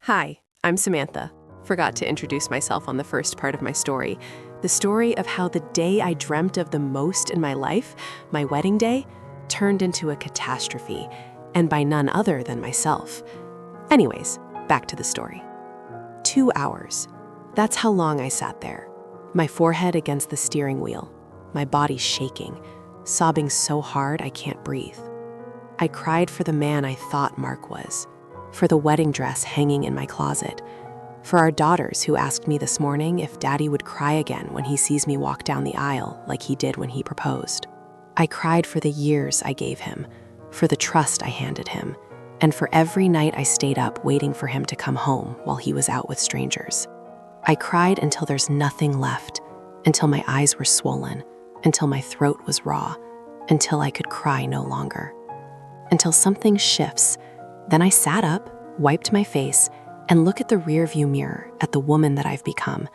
Hi, I'm Samantha. Forgot to introduce myself on the first part of my story. The story of how the day I dreamt of the most in my life, my wedding day, turned into a catastrophe, and by none other than myself. Anyways, back to the story. 2 hours. That's how long I sat there. My forehead against the steering wheel, my body shaking, sobbing so hard I can't breathe. I cried for the man I thought Mark was, for the wedding dress hanging in my closet, for our daughters who asked me this morning if Daddy would cry again when he sees me walk down the aisle like he did when he proposed. I cried for the years I gave him, for the trust I handed him, and for every night I stayed up waiting for him to come home while he was out with strangers. I cried until there's nothing left, until my eyes were swollen, until my throat was raw, until I could cry no longer. Until something shifts. Then I sat up, wiped my face, and look at the rearview mirror at the woman that I've become.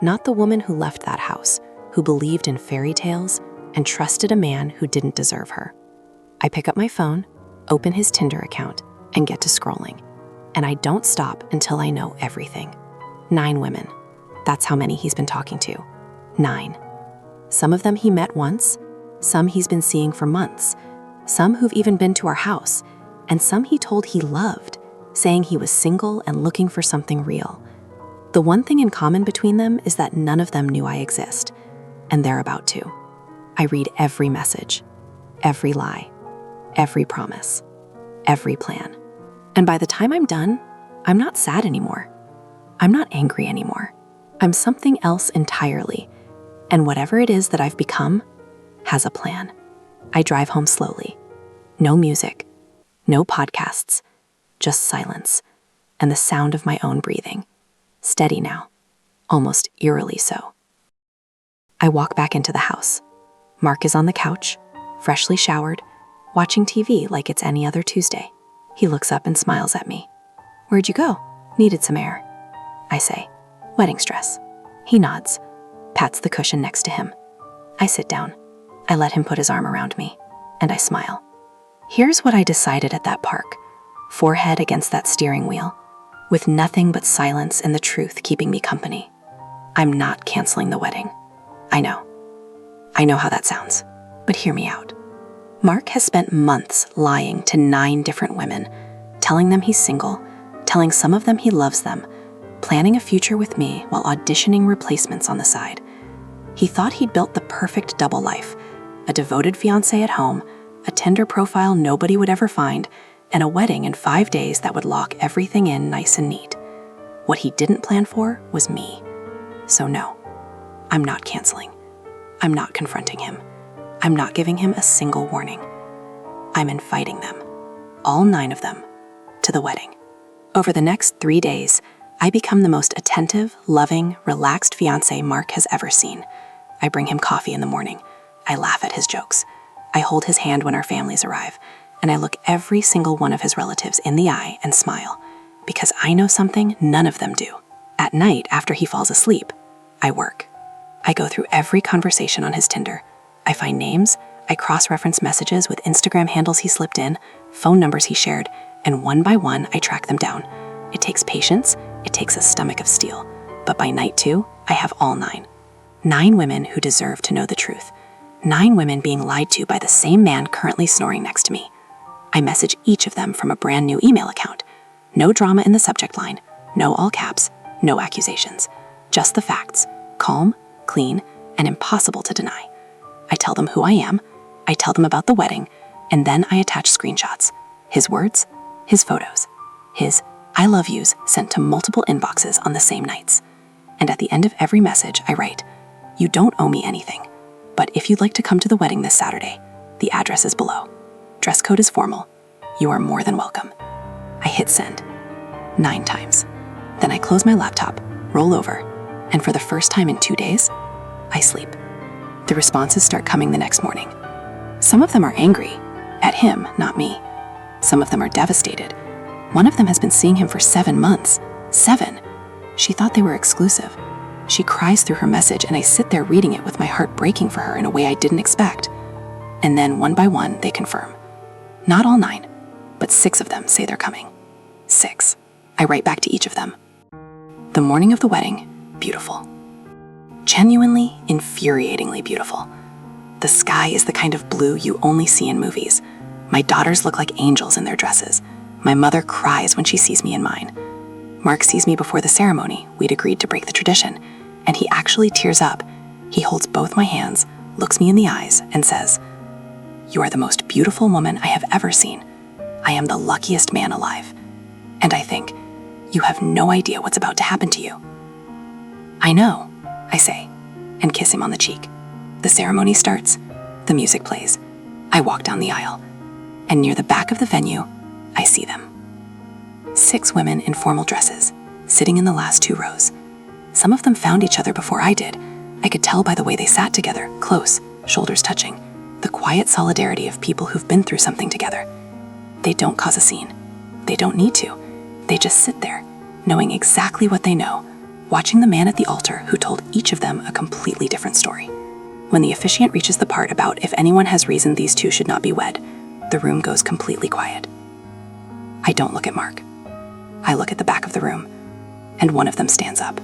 Not the woman who left that house, who believed in fairy tales and trusted a man who didn't deserve her. I pick up my phone, open his Tinder account, and get to scrolling. And I don't stop until I know everything. 9 women. That's how many he's been talking to. 9. Some of them he met once, some he's been seeing for months, some who've even been to our house, and some he told he loved, saying he was single and looking for something real. The one thing in common between them is that none of them knew I exist, and they're about to. I read every message, every lie, every promise, every plan. And by the time I'm done, I'm not sad anymore. I'm not angry anymore. I'm something else entirely, and whatever it is that I've become has a plan. I drive home slowly. No music. No podcasts, just silence, and the sound of my own breathing. Steady now, almost eerily so. I walk back into the house. Mark is on the couch, freshly showered, watching TV like it's any other Tuesday. He looks up and smiles at me. "Where'd you go?" "Needed some air." I say, "Wedding stress." He nods, pats the cushion next to him. I sit down. I let him put his arm around me, and I smile. Here's what I decided at that park, forehead against that steering wheel, with nothing but silence and the truth keeping me company. I'm not canceling the wedding. I know how that sounds, but hear me out. Mark has spent months lying to 9 different women, telling them he's single, telling some of them he loves them, planning a future with me while auditioning replacements on the side. He thought he'd built the perfect double life, a devoted fiancé at home, a Tinder profile nobody would ever find, and a wedding in 5 days that would lock everything in nice and neat. What he didn't plan for was me. So no, I'm not canceling. I'm not confronting him. I'm not giving him a single warning. I'm inviting them, all 9 of them, to the wedding. Over the next 3 days, I become the most attentive, loving, relaxed fiancé Mark has ever seen. I bring him coffee in the morning. I laugh at his jokes. I hold his hand when our families arrive, and I look every single one of his relatives in the eye and smile, because I know something none of them do. At night, after he falls asleep, I work. I go through every conversation on his Tinder. I find names, I cross-reference messages with Instagram handles he slipped in, phone numbers he shared, and one by one, I track them down. It takes patience, it takes a stomach of steel, but by night 2, I have all 9. 9 women who deserve to know the truth. 9 women being lied to by the same man currently snoring next to me. I message each of them from a brand new email account. No drama in the subject line, no all caps, no accusations. Just the facts, calm, clean, and impossible to deny. I tell them who I am, I tell them about the wedding, and then I attach screenshots. His words, his photos, his "I love yous" sent to multiple inboxes on the same nights. And at the end of every message, I write, "You don't owe me anything. But if you'd like to come to the wedding this Saturday, the address is below. Dress code is formal. You are more than welcome." I hit send 9 times. Then I close my laptop, roll over, and for the first time in 2 days, I sleep. The responses start coming the next morning. Some of them are angry, at him, not me. Some of them are devastated. One of them has been seeing him for 7 months. 7! She thought they were exclusive. She cries through her message, and I sit there reading it with my heart breaking for her in a way I didn't expect. And then one by one, they confirm. Not all 9, but 6 of them say they're coming. 6. I write back to each of them. The morning of the wedding, beautiful. Genuinely, infuriatingly beautiful. The sky is the kind of blue you only see in movies. My daughters look like angels in their dresses. My mother cries when she sees me in mine. Mark sees me before the ceremony. We'd agreed to break the tradition, and he actually tears up. He holds both my hands, looks me in the eyes, and says, "You are the most beautiful woman I have ever seen. I am the luckiest man alive." And I think, you have no idea what's about to happen to you. "I know," I say, and kiss him on the cheek. The ceremony starts. The music plays. I walk down the aisle, and near the back of the venue, I see them. 6 women in formal dresses, sitting in the last 2 rows. Some of them found each other before I did. I could tell by the way they sat together, close, shoulders touching, the quiet solidarity of people who've been through something together. They don't cause a scene. They don't need to. They just sit there, knowing exactly what they know, watching the man at the altar who told each of them a completely different story. When the officiant reaches the part about if anyone has reason these 2 should not be wed, the room goes completely quiet. I don't look at Mark. I look at the back of the room, and one of them stands up.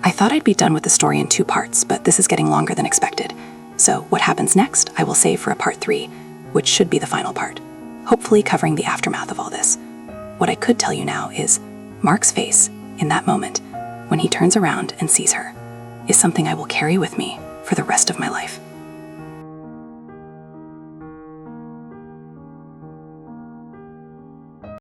I thought I'd be done with the story in 2 parts, but this is getting longer than expected. So what happens next, I will save for a part 3, which should be the final part, hopefully covering the aftermath of all this. What I could tell you now is Mark's face, in that moment, when he turns around and sees her, is something I will carry with me for the rest of my life.